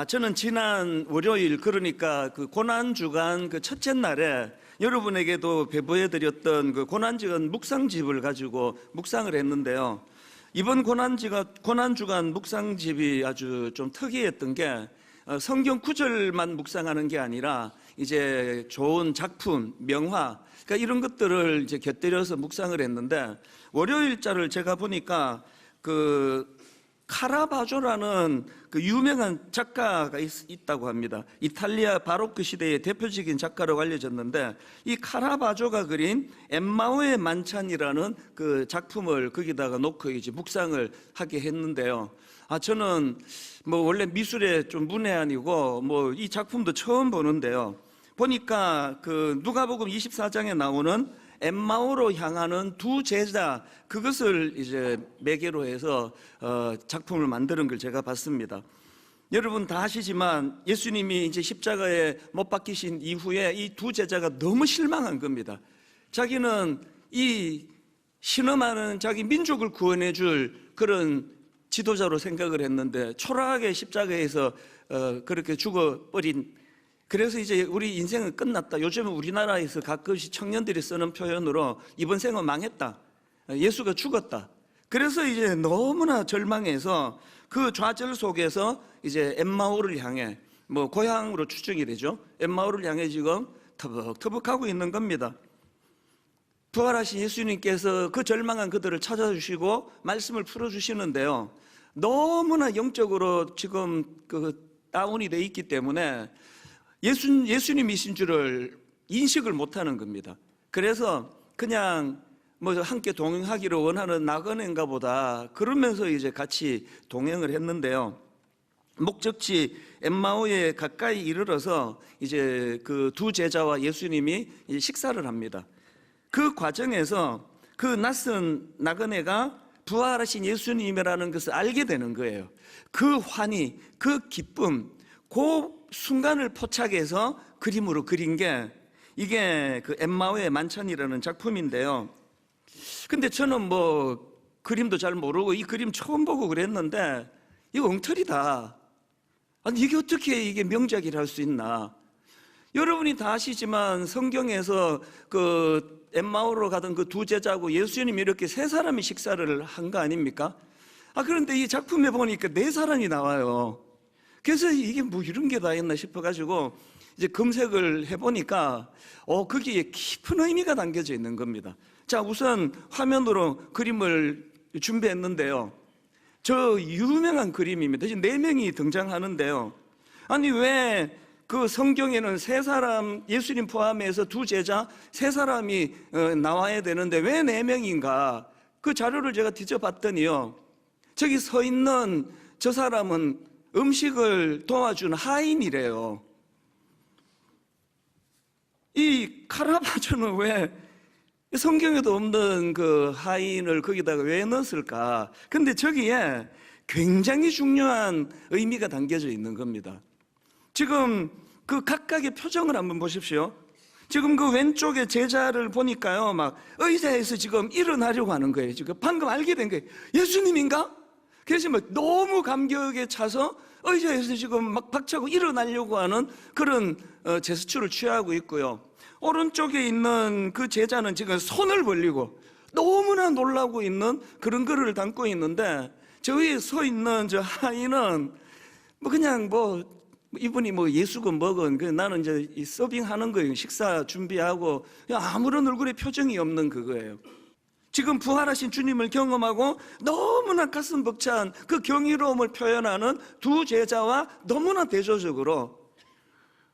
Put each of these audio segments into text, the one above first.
저는 지난 월요일, 그러니까 그 고난주간 그 첫째 날에 여러분에게도 배부해드렸던 그 고난주간 묵상집을 가지고 묵상을 했는데요. 이번 고난주간 묵상집이 아주 좀 특이했던 게 성경 구절만 묵상하는 게 아니라 이제 좋은 작품, 명화, 그러니까 이런 것들을 이제 곁들여서 묵상을 했는데, 월요일자를 제가 보니까 그 카라바조라는 그 유명한 작가가 있다고 합니다. 이탈리아 바로크 시대의 대표적인 작가로 알려졌는데, 이 카라바조가 그린 엠마오의 만찬이라는 그 작품을 거기다가 놓고 이제 묵상을 하게 했는데요. 저는 뭐 원래 미술에 좀 문외한이고 뭐 이 작품도 처음 보는데요. 보니까 그 누가복음 24장에 나오는 엠마오로 향하는 두 제자, 그것을 이제 매개로 해서 작품을 만드는 걸 제가 봤습니다. 여러분 다 아시지만 예수님이 이제 십자가에 못 박히신 이후에 이 두 제자가 너무 실망한 겁니다. 자기는 이 신음하는 자기 민족을 구원해 줄 그런 지도자로 생각을 했는데 초라하게 십자가에서 그렇게 죽어버린, 그래서 이제 우리 인생은 끝났다. 요즘은 우리나라에서 가끔씩 청년들이 쓰는 표현으로 이번 생은 망했다, 예수가 죽었다. 그래서 이제 너무나 절망해서 그 좌절 속에서 이제 엠마오를 향해, 뭐 고향으로 추정이 되죠. 엠마오를 향해 지금 터벅터벅하고 있는 겁니다. 부활하신 예수님께서 그 절망한 그들을 찾아주시고 말씀을 풀어주시는데요. 너무나 영적으로 지금 그 다운이 돼 있기 때문에 예수님이신 줄을 인식을 못하는 겁니다. 그래서 그냥 뭐 함께 동행하기를 원하는 나그네인가 보다 그러면서 이제 같이 동행을 했는데요. 목적지 엠마오에 가까이 이르러서 이제 그 두 제자와 예수님이 식사를 합니다. 그 과정에서 그 낯선 나그네가 부활하신 예수님이라는 것을 알게 되는 거예요. 그 환희, 그 기쁨, 그 순간을 포착해서 그림으로 그린 게 이게 그 엠마오의 만찬이라는 작품인데요. 근데 저는 뭐 그림도 잘 모르고 이 그림 처음 보고 그랬는데 이거 엉터리다. 아니 이게 어떻게 이게 명작이라 할 수 있나. 여러분이 다 아시지만 성경에서 그 엠마오로 가던 그 두 제자하고 예수님이 이렇게 세 사람이 식사를 한 거 아닙니까? 그런데 이 작품에 보니까 네 사람이 나와요. 그래서 이게 뭐 이런 게 다 있나 싶어가지고 이제 검색을 해보니까 거기에 깊은 의미가 담겨져 있는 겁니다. 자, 우선 화면으로 그림을 준비했는데요. 저 유명한 그림입니다. 지금 네 명이 등장하는데요. 아니 왜 그 성경에는 세 사람, 예수님 포함해서 두 제자 세 사람이 나와야 되는데 왜 네 명인가? 그 자료를 제가 뒤져봤더니요, 저기 서 있는 저 사람은 음식을 도와준 하인이래요. 이 카라바조는 왜 성경에도 없는 그 하인을 거기다가 왜 넣었을까? 근데 저기에 굉장히 중요한 의미가 담겨져 있는 겁니다. 지금 그 각각의 표정을 한번 보십시오. 지금 그 왼쪽에 제자를 보니까요, 막 의자에서 지금 일어나려고 하는 거예요. 지금 방금 알게 된 거예요. 예수님인가? 그래서 막 너무 감격에 차서 의자에서 지금 막 박차고 일어나려고 하는 그런 제스처를 취하고 있고요. 오른쪽에 있는 그 제자는 지금 손을 벌리고 너무나 놀라고 있는 그런 거를 담고 있는데, 저 위에 서 있는 저 하인은 뭐 그냥 뭐 이분이 뭐 예수건 먹은, 나는 이제 이 서빙하는 거예요. 식사 준비하고 그냥 아무런 얼굴에 표정이 없는 그거예요. 지금 부활하신 주님을 경험하고 너무나 가슴 벅찬 그 경이로움을 표현하는 두 제자와 너무나 대조적으로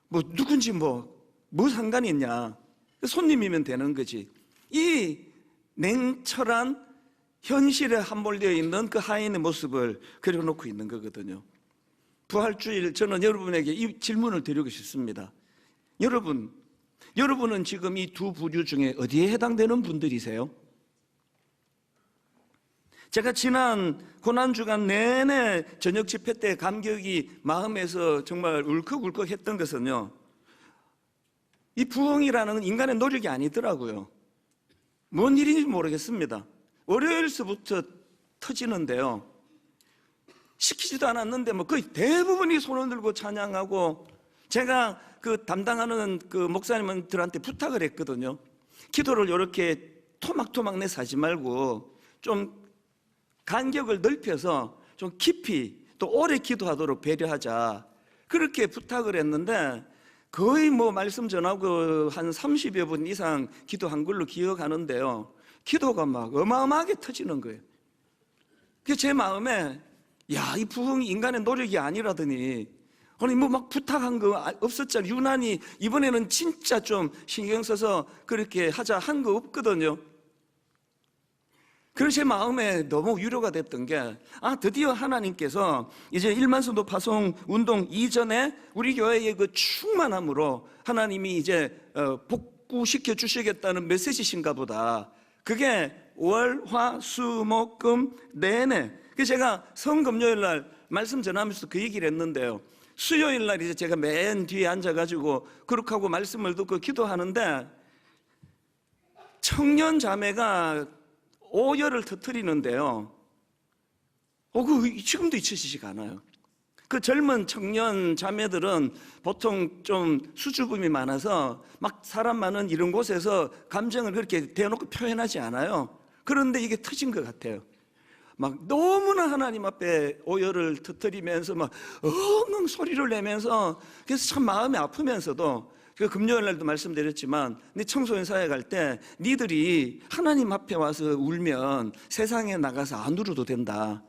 뭐 누군지 뭐 상관이 있냐, 손님이면 되는 거지. 이 냉철한 현실에 함몰되어 있는 그 하인의 모습을 그려놓고 있는 거거든요. 부활주일, 저는 여러분에게 이 질문을 드리고 싶습니다. 여러분은 지금 이 두 부류 중에 어디에 해당되는 분들이세요? 제가 지난 고난주간 내내 저녁 집회 때 감격이 마음에서 정말 울컥울컥 했던 것은요, 이 부흥이라는 인간의 노력이 아니더라고요. 뭔 일인지 모르겠습니다. 월요일서부터 터지는데요, 시키지도 않았는데 뭐 거의 대부분이 손을 들고 찬양하고, 제가 그 담당하는 그 목사님들한테 부탁을 했거든요. 기도를 이렇게 토막토막 내서 하지 말고 좀 간격을 넓혀서 좀 깊이 또 오래 기도하도록 배려하자, 그렇게 부탁을 했는데 거의 뭐 말씀 전하고 한 30여 분 이상 기도한 걸로 기억하는데요, 기도가 막 어마어마하게 터지는 거예요. 그래서 제 마음에, 야, 이 부흥이 인간의 노력이 아니라더니, 아니 뭐 막 부탁한 거 없었잖아요. 유난히 이번에는 진짜 좀 신경 써서 그렇게 하자 한 거 없거든요. 그래서 제 마음에 너무 위로가 됐던 게, 드디어 하나님께서 이제 1만 성도 파송 운동 이전에 우리 교회의 그 충만함으로 하나님이 이제 복구시켜 주시겠다는 메시지신가 보다. 그게 월, 화, 수, 목, 금 내내. 그래서 제가 성금요일 날 말씀 전하면서 그 얘기를 했는데요, 수요일 날 이제 제가 맨 뒤에 앉아가지고 그렇게 하고 말씀을 듣고 기도하는데, 청년 자매가 오열을 터뜨리는데요, 지금도 잊혀지지가 않아요. 그 젊은 청년 자매들은 보통 좀 수줍음이 많아서 막 사람 많은 이런 곳에서 감정을 그렇게 대놓고 표현하지 않아요. 그런데 이게 터진 것 같아요. 막 너무나 하나님 앞에 오열을 터뜨리면서 막 엉엉 소리를 내면서, 그래서 참 마음이 아프면서도, 그 금요일 날도 말씀드렸지만, 네 청소년 사회 갈 때 니들이 하나님 앞에 와서 울면 세상에 나가서 안 울어도 된다.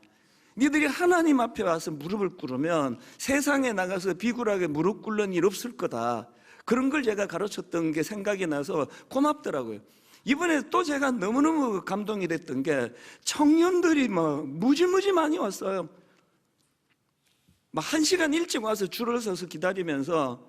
니들이 하나님 앞에 와서 무릎을 꿇으면 세상에 나가서 비굴하게 무릎 꿇는 일 없을 거다. 그런 걸 제가 가르쳤던 게 생각이 나서 고맙더라고요. 이번에 또 제가 너무너무 감동이 됐던 게, 청년들이 막 무지무지 많이 왔어요. 막 1시간 일찍 와서 줄을 서서 기다리면서,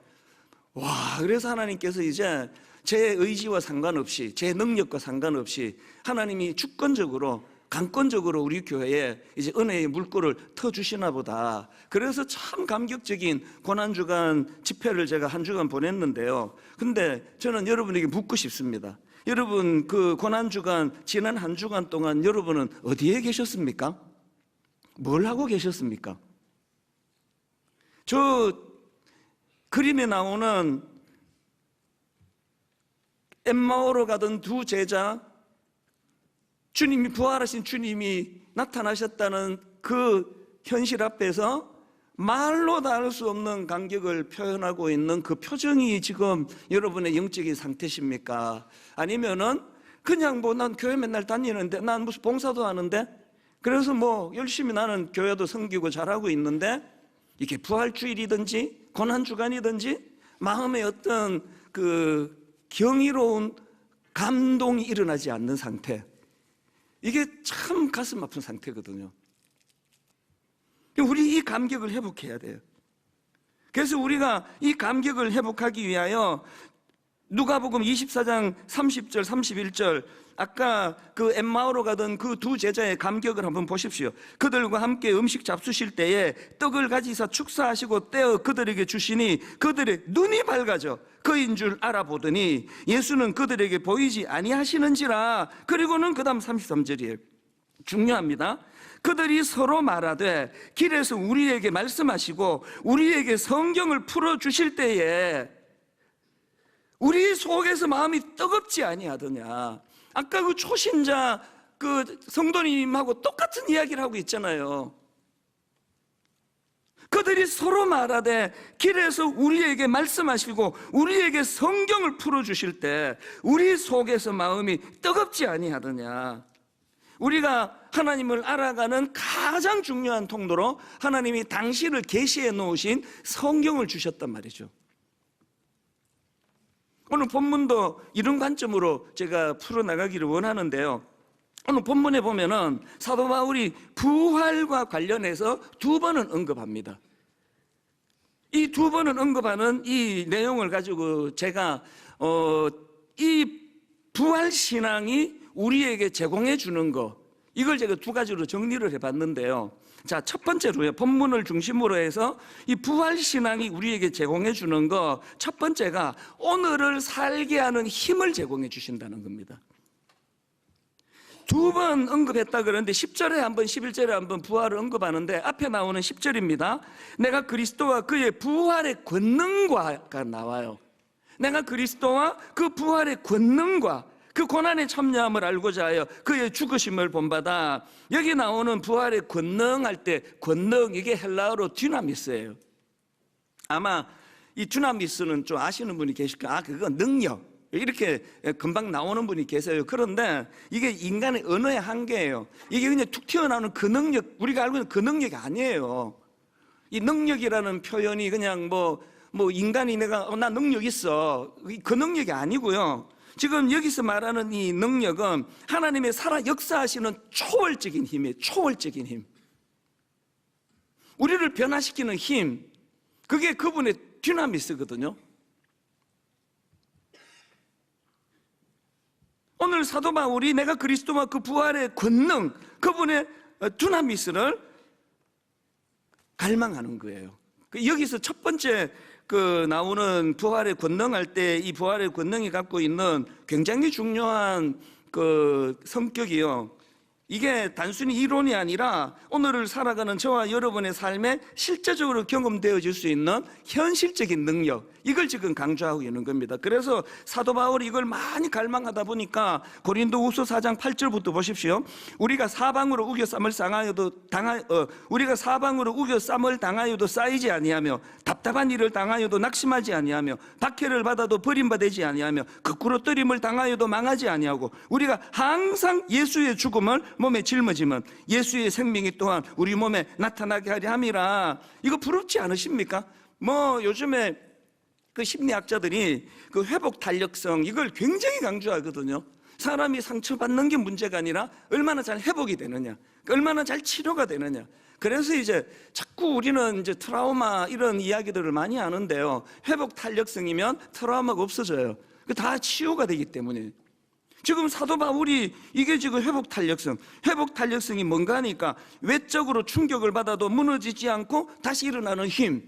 그래서 하나님께서 이제 제 의지와 상관없이, 제 능력과 상관없이 하나님이 주권적으로, 강권적으로 우리 교회에 이제 은혜의 물꼬를 터주시나 보다. 그래서 참 감격적인 고난주간 집회를 제가 한 주간 보냈는데요, 근데 저는 여러분에게 묻고 싶습니다. 여러분, 그 고난주간, 지난 한 주간 동안 여러분은 어디에 계셨습니까? 뭘 하고 계셨습니까? 저 그림에 나오는 엠마오로 가던 두 제자, 주님이, 부활하신 주님이 나타나셨다는 그 현실 앞에서 말로 다 할 수 없는 감격을 표현하고 있는 그 표정이 지금 여러분의 영적인 상태십니까? 아니면은 그냥 뭐 난 교회 맨날 다니는데, 난 무슨 봉사도 하는데, 그래서 뭐 열심히 나는 교회도 섬기고 잘하고 있는데, 이게 부활주일이든지 고난주간이든지 마음에 어떤 그 경이로운 감동이 일어나지 않는 상태, 이게 참 가슴 아픈 상태거든요. 우리 이 감격을 회복해야 돼요. 그래서 우리가 이 감격을 회복하기 위하여 누가복음 24장 30절 31절, 아까 그 엠마오로 가던 그 두 제자의 감격을 한번 보십시오. 그들과 함께 음식 잡수실 때에 떡을 가지사 축사하시고 떼어 그들에게 주시니 그들의 눈이 밝아져 그인 줄 알아보더니 예수는 그들에게 보이지 아니하시는지라. 그리고는 그 다음 33절이에요. 중요합니다. 그들이 서로 말하되 길에서 우리에게 말씀하시고 우리에게 성경을 풀어주실 때에 우리 속에서 마음이 뜨겁지 아니하더냐. 아까 그 초신자 그 성도님하고 똑같은 이야기를 하고 있잖아요. 그들이 서로 말하되 길에서 우리에게 말씀하시고 우리에게 성경을 풀어주실 때 우리 속에서 마음이 뜨겁지 아니하더냐. 우리가 하나님을 알아가는 가장 중요한 통로로 하나님이 당신을 계시해 놓으신 성경을 주셨단 말이죠. 오늘 본문도 이런 관점으로 제가 풀어나가기를 원하는데요, 오늘 본문에 보면은 사도 바울이 부활과 관련해서 두 번은 언급합니다. 이 두 번은 언급하는 이 내용을 가지고 제가 이 부활신앙이 우리에게 제공해 주는 거, 이걸 제가 두 가지로 정리를 해봤는데요. 자, 첫 번째로요, 본문을 중심으로 해서 이 부활신앙이 우리에게 제공해 주는 거, 첫 번째가 오늘을 살게 하는 힘을 제공해 주신다는 겁니다. 두 번 언급했다 그러는데 10절에 한 번, 11절에 한 번 부활을 언급하는데 앞에 나오는 10절입니다. 내가 그리스도와 그의 부활의 권능과가 나와요. 내가 그리스도와 그 부활의 권능과 그 고난의 참여함을 알고자 하여 그의 죽으심을 본받아. 여기 나오는 부활의 권능 할 때 권능, 이게 헬라어로 dynamis예요. 아마 이 dynamis는 좀 아시는 분이 계실 거예요. 그거 능력, 이렇게 금방 나오는 분이 계세요. 그런데 이게 인간의 언어의 한계예요. 이게 그냥 툭 튀어나오는 그 능력, 우리가 알고 있는 그 능력이 아니에요. 이 능력이라는 표현이 그냥 뭐 인간이 나 능력 있어, 그 능력이 아니고요. 지금 여기서 말하는 이 능력은 하나님의 살아 역사하시는 초월적인 힘이에요. 초월적인 힘, 우리를 변화시키는 힘, 그게 그분의 dynamis거든요. 오늘 사도 바울이 내가 그리스도와 그 부활의 권능, 그분의 dynamis를 갈망하는 거예요. 여기서 첫 번째 나오는 부활의 권능 할 때 이 부활의 권능이 갖고 있는 굉장히 중요한 성격이요, 이게 단순히 이론이 아니라 오늘을 살아가는 저와 여러분의 삶에 실제적으로 경험되어질 수 있는 현실적인 능력, 이걸 지금 강조하고 있는 겁니다. 그래서 사도 바울이 이걸 많이 갈망하다 보니까 고린도후서 4장 8절부터 보십시오. 우리가 사방으로 우겨 쌈을 당하여도 쌓이지 아니하며 답답한 일을 당하여도 낙심하지 아니하며 박해를 받아도 버림받지 아니하며 거꾸로 뜨림을 당하여도 망하지 아니하고 우리가 항상 예수의 죽음을 몸에 짊어지면 예수의 생명이 또한 우리 몸에 나타나게 하려 함이라. 이거 부럽지 않으십니까? 요즘에 그 심리학자들이 그 회복 탄력성, 이걸 굉장히 강조하거든요. 사람이 상처받는 게 문제가 아니라 얼마나 잘 회복이 되느냐, 얼마나 잘 치료가 되느냐. 그래서 이제 자꾸 우리는 이제 트라우마 이런 이야기들을 많이 하는데요, 회복 탄력성이면 트라우마가 없어져요. 다 치유가 되기 때문에. 지금 사도 바울이 이게 지금 회복 탄력성이 뭔가 하니까 외적으로 충격을 받아도 무너지지 않고 다시 일어나는 힘,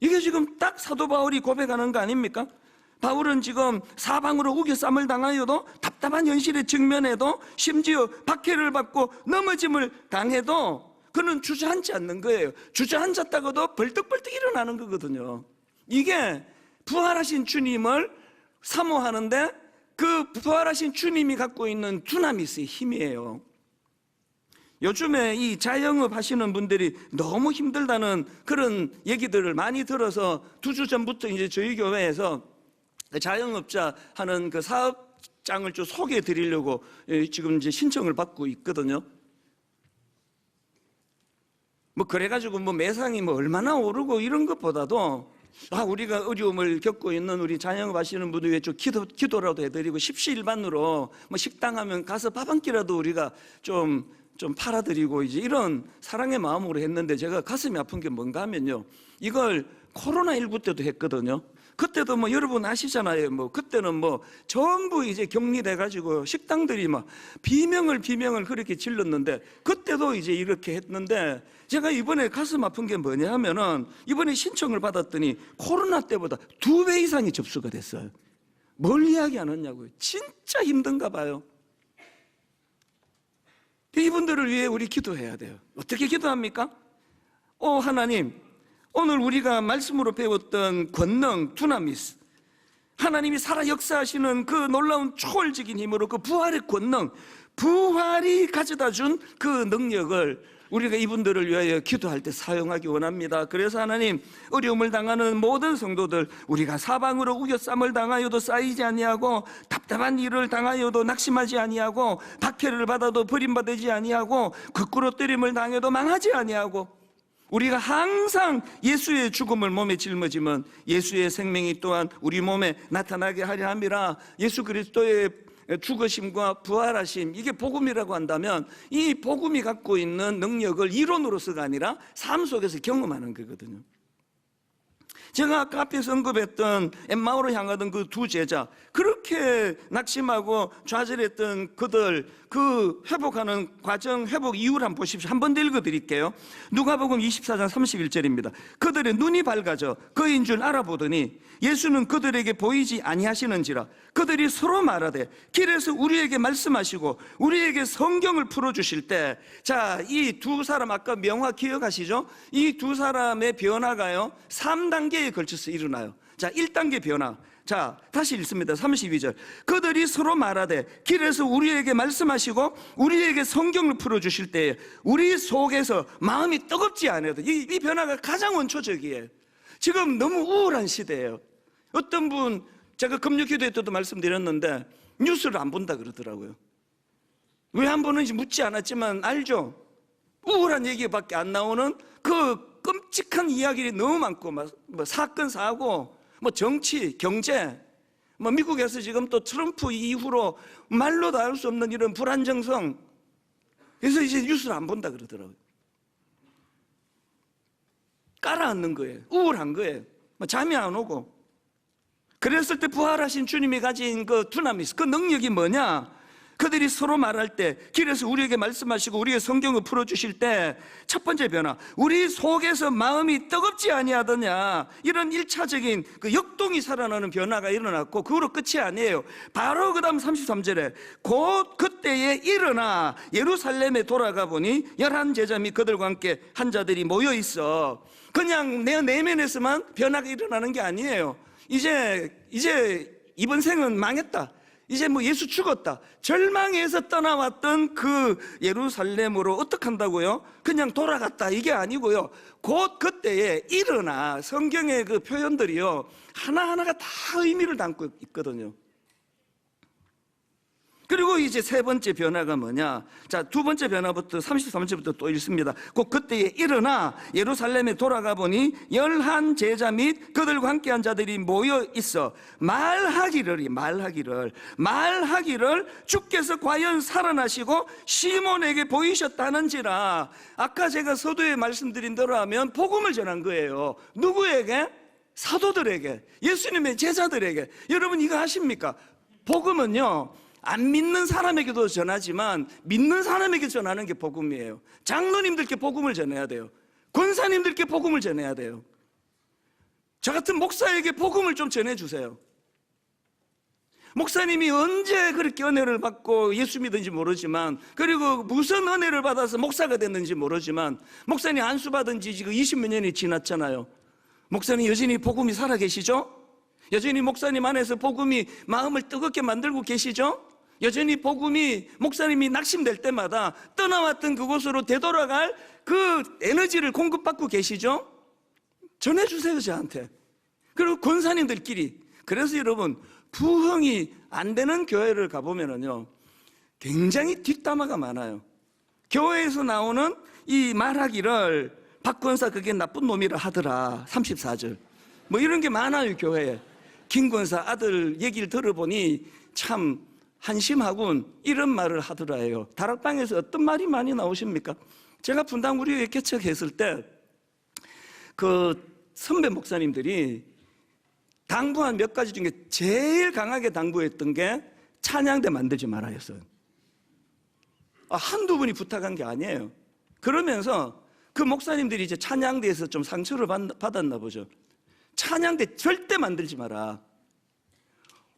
이게 지금 딱 사도 바울이 고백하는 거 아닙니까? 바울은 지금 사방으로 우겨 쌈을 당하여도 답답한 현실에 직면해도 심지어 박해를 받고 넘어짐을 당해도 그는 주저앉지 않는 거예요. 주저앉았다가도 벌떡벌떡 일어나는 거거든요. 이게 부활하신 주님을 사모하는데 그 부활하신 주님이 갖고 있는 dynamis의 힘이에요. 요즘에 이 자영업 하시는 분들이 너무 힘들다는 그런 얘기들을 많이 들어서 2주 전부터 이제 저희 교회에서 자영업자 하는 그 사업장을 좀 소개해 드리려고 지금 이제 신청을 받고 있거든요. 그래가지고 매상이 얼마나 오르고 이런 것보다도 우리가 어려움을 겪고 있는 우리 자영업 하시는 분들 위해 좀 기도라도 해드리고 십시일반으로 식당 하면 가서 밥 한 끼라도 우리가 좀 팔아드리고 이제 이런 사랑의 마음으로 했는데 제가 가슴이 아픈 게 뭔가 하면요, 이걸 코로나19 때도 했거든요. 그때도 여러분 아시잖아요. 그때는 전부 이제 격리돼가지고 식당들이 비명을 그렇게 질렀는데 그때도 이제 이렇게 했는데 제가 이번에 가슴 아픈 게 뭐냐 하면은 이번에 신청을 받았더니 코로나 때보다 2배 이상이 접수가 됐어요. 뭘 이야기하느냐고요. 진짜 힘든가 봐요. 이분들을 위해 우리 기도해야 돼요. 어떻게 기도합니까? 하나님, 오늘 우리가 말씀으로 배웠던 권능, dynamis, 하나님이 살아 역사하시는 그 놀라운 초월적인 힘으로 그 부활의 권능, 부활이 가져다 준 그 능력을 우리가 이분들을 위하여 기도할 때 사용하기 원합니다. 그래서 하나님, 어려움을 당하는 모든 성도들, 우리가 사방으로 우겨 쌈을 당하여도 쌓이지 아니하고 답답한 일을 당하여도 낙심하지 아니하고 박해를 받아도 버림받지 아니하고 거꾸로 뜨림을 당해도 망하지 아니하고 우리가 항상 예수의 죽음을 몸에 짊어지면 예수의 생명이 또한 우리 몸에 나타나게 하려 함이라. 예수 그리스도의 죽으심과 부활하심, 이게 복음이라고 한다면 이 복음이 갖고 있는 능력을 이론으로서가 아니라 삶 속에서 경험하는 거거든요. 제가 아까 앞에서 언급했던 엠마오로 향하던 그 두 제자, 그렇게 낙심하고 좌절했던 그들, 그 회복하는 과정, 회복 이유를 한번 보십시오. 한 번 더 읽어드릴게요. 누가복음 24장 31절입니다. 그들의 눈이 밝아져 그인 줄 알아보더니 예수는 그들에게 보이지 아니하시는지라. 그들이 서로 말하되 길에서 우리에게 말씀하시고 우리에게 성경을 풀어주실 때, 자, 이 두 사람 아까 명화 기억하시죠? 이 두 사람의 변화가요 3단계에 걸쳐서 일어나요. 자, 1단계 변화. 자, 다시 읽습니다. 32절. 그들이 서로 말하되 길에서 우리에게 말씀하시고 우리에게 성경을 풀어주실 때에 우리 속에서 마음이 뜨겁지 않아도, 이 변화가 가장 원초적이에요. 지금 너무 우울한 시대예요. 어떤 분, 제가 금요 기도회 때도 말씀드렸는데 뉴스를 안 본다 그러더라고요. 왜 안 보는지 묻지 않았지만 알죠? 우울한 얘기밖에 안 나오는 그 끔찍한 이야기들이 너무 많고, 뭐 사건, 사고, 뭐 정치, 경제, 뭐 미국에서 지금 또 트럼프 이후로 말로도 알 수 없는 이런 불안정성. 그래서 이제 뉴스를 안 본다 그러더라고요. 깔아앉는 거예요. 우울한 거예요. 뭐 잠이 안 오고. 그랬을 때 부활하신 주님이 가진 그 두나미스, 그 능력이 뭐냐? 그들이 서로 말할 때 길에서 우리에게 말씀하시고 우리의 성경을 풀어주실 때 첫 번째 변화, 우리 속에서 마음이 뜨겁지 아니하더냐, 이런 1차적인 그 역동이 살아나는 변화가 일어났고, 그거로 끝이 아니에요. 바로 그 다음 33절에 곧 그때에 일어나 예루살렘에 돌아가 보니 11 제자 및 그들과 함께 한 자들이 모여 있어. 그냥 내 내면에서만 변화가 일어나는 게 아니에요. 이제 이번 생은 망했다, 이제 뭐 예수 죽었다, 절망에서 떠나왔던 그 예루살렘으로 어떻게 한다고요? 그냥 돌아갔다, 이게 아니고요. 곧 그때에 일어나, 성경의 그 표현들이요 하나하나가 다 의미를 담고 있거든요. 그리고 이제 세 번째 변화가 뭐냐? 자, 두 번째 변화부터 33절부터 또 읽습니다. 곧 그때에 일어나 예루살렘에 돌아가 보니 11 제자 및 그들과 함께한 자들이 모여 있어 말하기를 주께서 과연 살아나시고 시몬에게 보이셨다는지라. 아까 제가 서두에 말씀드린 대로 하면 복음을 전한 거예요. 누구에게? 사도들에게, 예수님의 제자들에게. 여러분 이거 아십니까? 복음은요 안 믿는 사람에게도 전하지만 믿는 사람에게 전하는 게 복음이에요. 장로님들께 복음을 전해야 돼요. 권사님들께 복음을 전해야 돼요. 저 같은 목사에게 복음을 좀 전해주세요. 목사님이 언제 그렇게 은혜를 받고 예수 믿은지 모르지만, 그리고 무슨 은혜를 받아서 목사가 됐는지 모르지만, 목사님 안수 받은 지 지금 20몇 년이 지났잖아요. 목사님 여전히 복음이 살아계시죠? 여전히 목사님 안에서 복음이 마음을 뜨겁게 만들고 계시죠? 여전히 복음이 목사님이 낙심될 때마다 떠나왔던 그곳으로 되돌아갈 그 에너지를 공급받고 계시죠? 전해주세요, 저한테. 그리고 권사님들끼리. 그래서 여러분, 부흥이 안 되는 교회를 가보면은요 굉장히 뒷담화가 많아요. 교회에서 나오는 이 말하기를 박 권사 그게 나쁜 놈이라 하더라, 34절 뭐 이런 게 많아요. 교회에 김 권사 아들 얘기를 들어보니 참 한심하군, 이런 말을 하더라 해요. 다락방에서 어떤 말이 많이 나오십니까? 제가 분당 우리교회 개척했을 때 그 선배 목사님들이 당부한 몇 가지 중에 제일 강하게 당부했던 게 찬양대 만들지 말아였어요. 한두 분이 부탁한 게 아니에요. 그러면서 그 목사님들이 이제 찬양대에서 좀 상처를 받았나 보죠. 찬양대 절대 만들지 마라.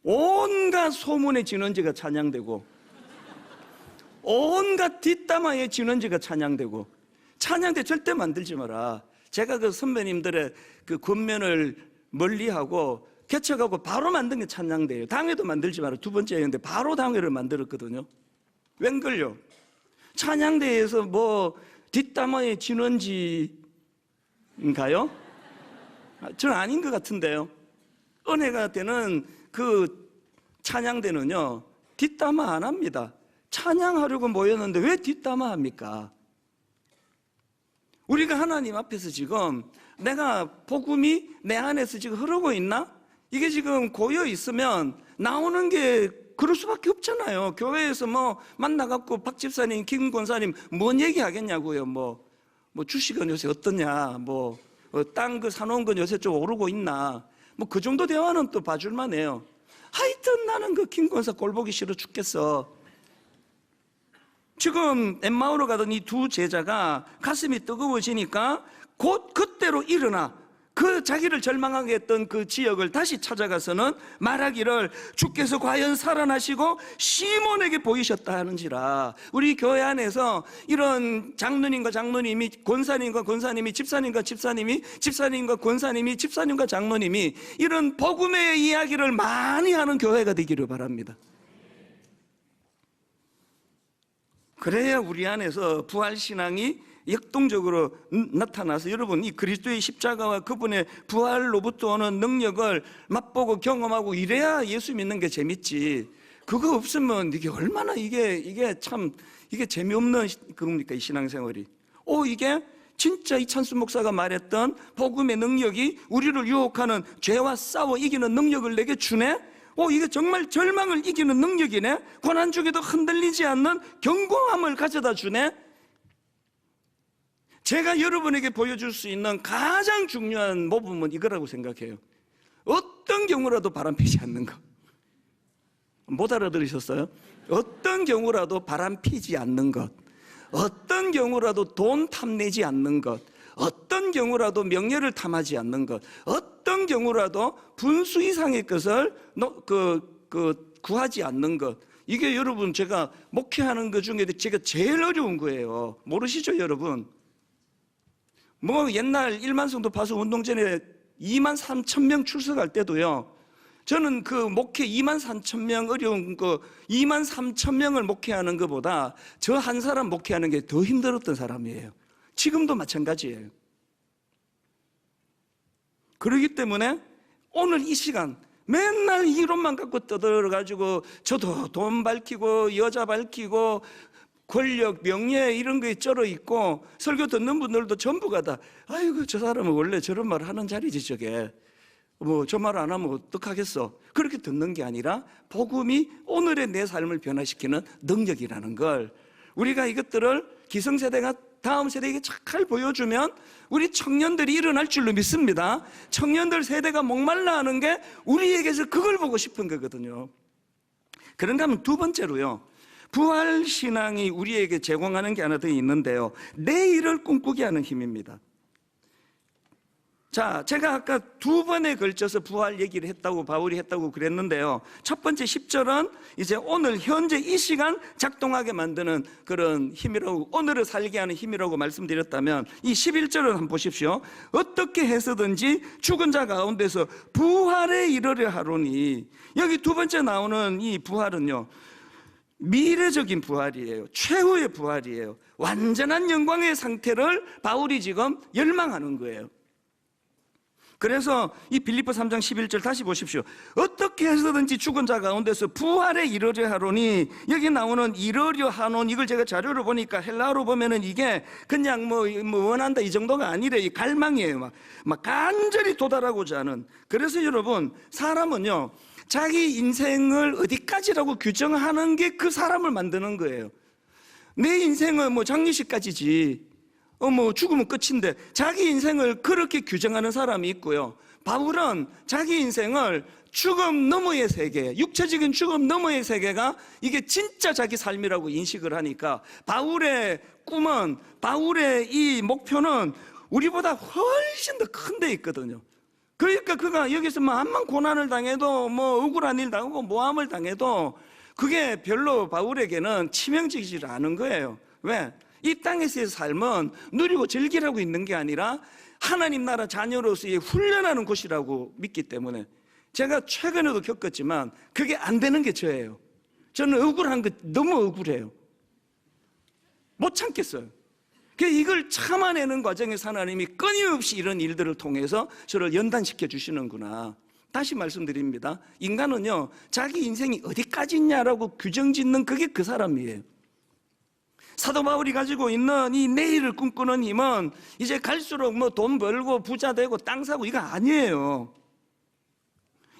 온갖 소문의 진원지가 찬양되고 온갖 뒷담화의 진원지가 찬양되고, 찬양대 절대 만들지 마라. 제가 그 선배님들의 그 권면을 멀리하고 개척하고 바로 만든 게 찬양대예요. 당회도 만들지 마라 두 번째였는데 바로 당회를 만들었거든요. 웬걸요? 찬양대에서 뭐 뒷담화의 진원지인가요? 저는 아닌 것 같은데요. 은혜가 되는 그 찬양대는요 뒷담화 안 합니다. 찬양하려고 모였는데 왜 뒷담화 합니까? 우리가 하나님 앞에서 지금 내가 복음이 내 안에서 지금 흐르고 있나? 이게 지금 고여 있으면 나오는 게 그럴 수밖에 없잖아요. 교회에서 뭐 만나갖고 박 집사님, 김 권사님 뭔 얘기 하겠냐고요. 뭐 주식은 요새 어떠냐, 뭐 땅 그 사놓은 건 요새 좀 오르고 있나? 뭐 그 정도 대화는 또 봐줄만 해요. 하여튼 나는 그 김 권사 꼴 보기 싫어 죽겠어. 지금 엠마오로 가던 이 두 제자가 가슴이 뜨거워지니까 곧 그때로 일어나 그 자기를 절망하게 했던 그 지역을 다시 찾아가서는 말하기를 주께서 과연 살아나시고 시몬에게 보이셨다 하는지라. 우리 교회 안에서 이런 장로님과 장로님이, 권사님과 권사님이, 집사님과 집사님이, 집사님과 권사님이, 집사님과 장로님이 이런 복음의 이야기를 많이 하는 교회가 되기를 바랍니다. 그래야 우리 안에서 부활신앙이 역동적으로 나타나서 여러분 이 그리스도의 십자가와 그분의 부활로부터 오는 능력을 맛보고 경험하고 이래야 예수 믿는 게 재밌지. 그거 없으면 이게 얼마나 이게 참 이게 재미없는 겁니까 이 신앙생활이. 이게 진짜 이찬수 목사가 말했던 복음의 능력이 우리를 유혹하는 죄와 싸워 이기는 능력을 내게 주네. 이게 정말 절망을 이기는 능력이네. 고난 중에도 흔들리지 않는 견고함을 가져다 주네. 제가 여러분에게 보여줄 수 있는 가장 중요한 모범은 이거라고 생각해요. 어떤 경우라도 바람피지 않는 것. 못 알아들으셨어요? 어떤 경우라도 바람피지 않는 것, 어떤 경우라도 돈 탐내지 않는 것, 어떤 경우라도 명예를 탐하지 않는 것, 어떤 경우라도 분수 이상의 것을 구하지 않는 것. 이게 여러분 제가 목회하는 것 중에 제가 제일 어려운 거예요. 모르시죠 여러분? 뭐 옛날 1만 성도 파수 운동전에 2만 3천 명 출석할 때도요, 저는 그 목회 2만 3천 명 어려운 거 2만 3천 명을 목회하는 것보다 저 한 사람 목회하는 게 더 힘들었던 사람이에요. 지금도 마찬가지예요. 그렇기 때문에 오늘 이 시간 맨날 이론만 갖고 떠들어가지고 저도 돈 밝히고 여자 밝히고 권력, 명예 이런 거에 쩔어 있고 설교 듣는 분들도 전부가 다 아이고 저 사람은 원래 저런 말 하는 자리지 저게 뭐 저 말 안 하면 어떡하겠어. 그렇게 듣는 게 아니라 복음이 오늘의 내 삶을 변화시키는 능력이라는 걸 우리가 이것들을 기성세대가 다음 세대에게 잘 보여주면 우리 청년들이 일어날 줄로 믿습니다. 청년들 세대가 목말라 하는 게 우리에게서 그걸 보고 싶은 거거든요. 그런가 하면 두 번째로요, 부활신앙이 우리에게 제공하는 게 하나 더 있는데요, 내일을 꿈꾸게 하는 힘입니다. 자, 제가 아까 두 번에 걸쳐서 부활 얘기를 했다고 바울이 했다고 그랬는데요, 첫 번째 10절은 이제 오늘 현재 이 시간 작동하게 만드는 그런 힘이라고, 오늘을 살게 하는 힘이라고 말씀드렸다면 이 11절을 한번 보십시오. 어떻게 해서든지 죽은 자 가운데서 부활에 이르려 하노니. 여기 두 번째 나오는 이 부활은요, 미래적인 부활이에요. 최후의 부활이에요. 완전한 영광의 상태를 바울이 지금 열망하는 거예요. 그래서 이 빌립보 3장 11절 다시 보십시오. 어떻게 해서든지 죽은 자 가운데서 부활에 이르려 하노니, 여기 나오는 이르려 하노니, 이걸 제가 자료를 보니까 헬라어로 보면은 이게 그냥 뭐 원한다 이 정도가 아니래. 이 갈망이에요. 막 간절히 도달하고자 하는. 그래서 여러분, 사람은요 자기 인생을 어디까지라고 규정하는 게 그 사람을 만드는 거예요. 내 인생은 뭐 장례식까지지, 뭐 죽으면 끝인데, 자기 인생을 그렇게 규정하는 사람이 있고요. 바울은 자기 인생을 죽음 너머의 세계, 육체적인 죽음 너머의 세계가 이게 진짜 자기 삶이라고 인식을 하니까 바울의 꿈은, 바울의 이 목표는 우리보다 훨씬 더 큰 데 있거든요. 그러니까 그가 여기서 뭐 암만 고난을 당해도, 뭐 억울한 일 당하고 모함을 당해도 그게 별로 바울에게는 치명적이지 않은 거예요. 왜? 이 땅에서의 삶은 누리고 즐기라고 있는 게 아니라 하나님 나라 자녀로서의 훈련하는 곳이라고 믿기 때문에. 제가 최근에도 겪었지만 그게 안 되는 게 저예요. 저는 억울한 거 너무 억울해요. 못 참겠어요. 이걸 참아내는 과정에서 하나님이 끊임없이 이런 일들을 통해서 저를 연단시켜 주시는구나. 다시 말씀드립니다. 인간은요 자기 인생이 어디까지 있냐라고 규정 짓는 그게 그 사람이에요. 사도 바울이 가지고 있는 이 내일을 꿈꾸는 힘은 이제 갈수록 뭐 돈 벌고 부자 되고 땅 사고 이거 아니에요.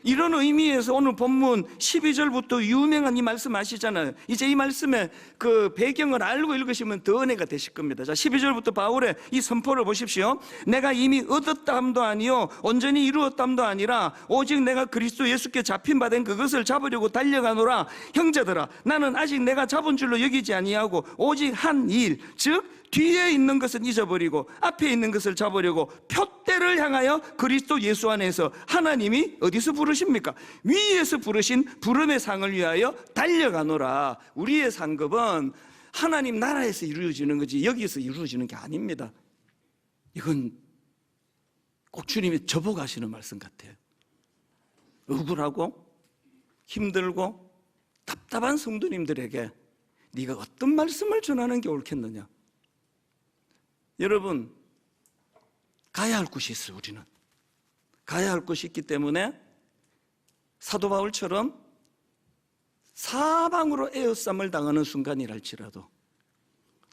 이런 의미에서 오늘 본문 12절부터 유명한 이 말씀 아시잖아요. 이제 이 말씀의 그 배경을 알고 읽으시면 더 은혜가 되실 겁니다. 자, 12절부터 바울의 이 선포를 보십시오. 내가 이미 얻었다함도 아니요 온전히 이루었다함도 아니라 오직 내가 그리스도 예수께 잡힌 바 된 그것을 잡으려고 달려가노라. 형제들아, 나는 아직 내가 잡은 줄로 여기지 아니하고 오직 한 일, 즉 뒤에 있는 것은 잊어버리고 앞에 있는 것을 잡으려고 표대를 향하여 그리스도 예수 안에서 하나님이 어디서 부르십니까? 위에서 부르신 부름의 상을 위하여 달려가노라. 우리의 상급은 하나님 나라에서 이루어지는 거지 여기서 이루어지는 게 아닙니다. 이건 꼭 주님이 저보고 하시는 말씀 같아요. 억울하고 힘들고 답답한 성도님들에게 네가 어떤 말씀을 전하는 게 옳겠느냐? 여러분, 가야 할 곳이 있어요. 우리는 가야 할 곳이 있기 때문에 사도 바울처럼 사방으로 에워싸움을 당하는 순간이랄지라도,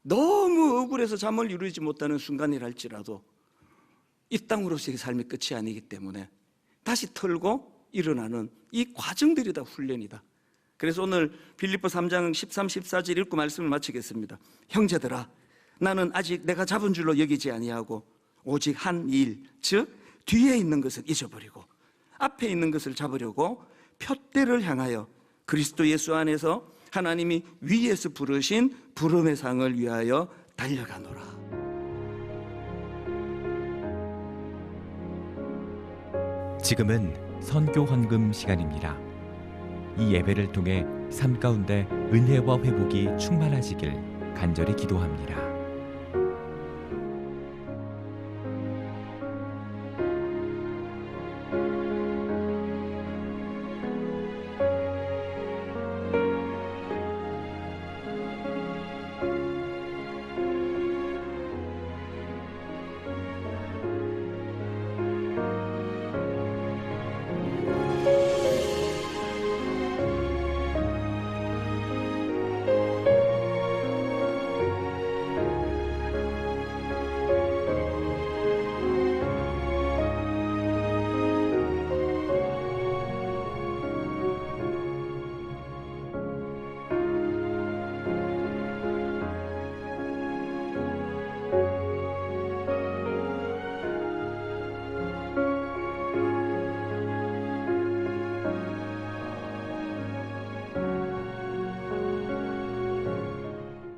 너무 억울해서 잠을 이루지 못하는 순간이랄지라도 이 땅으로서의 삶이 끝이 아니기 때문에 다시 털고 일어나는 이 과정들이 다 훈련이다. 그래서 오늘 빌립보 3장 13, 14절 읽고 말씀을 마치겠습니다. 형제들아, 나는 아직 내가 잡은 줄로 여기지 아니하고 오직 한 일, 즉 뒤에 있는 것을 잊어버리고 앞에 있는 것을 잡으려고 표대를 향하여 그리스도 예수 안에서 하나님이 위에서 부르신 부름의 상을 위하여 달려가노라. 지금은 선교 헌금 시간입니다. 이 예배를 통해 삶 가운데 은혜와 회복이 충만하시길 간절히 기도합니다.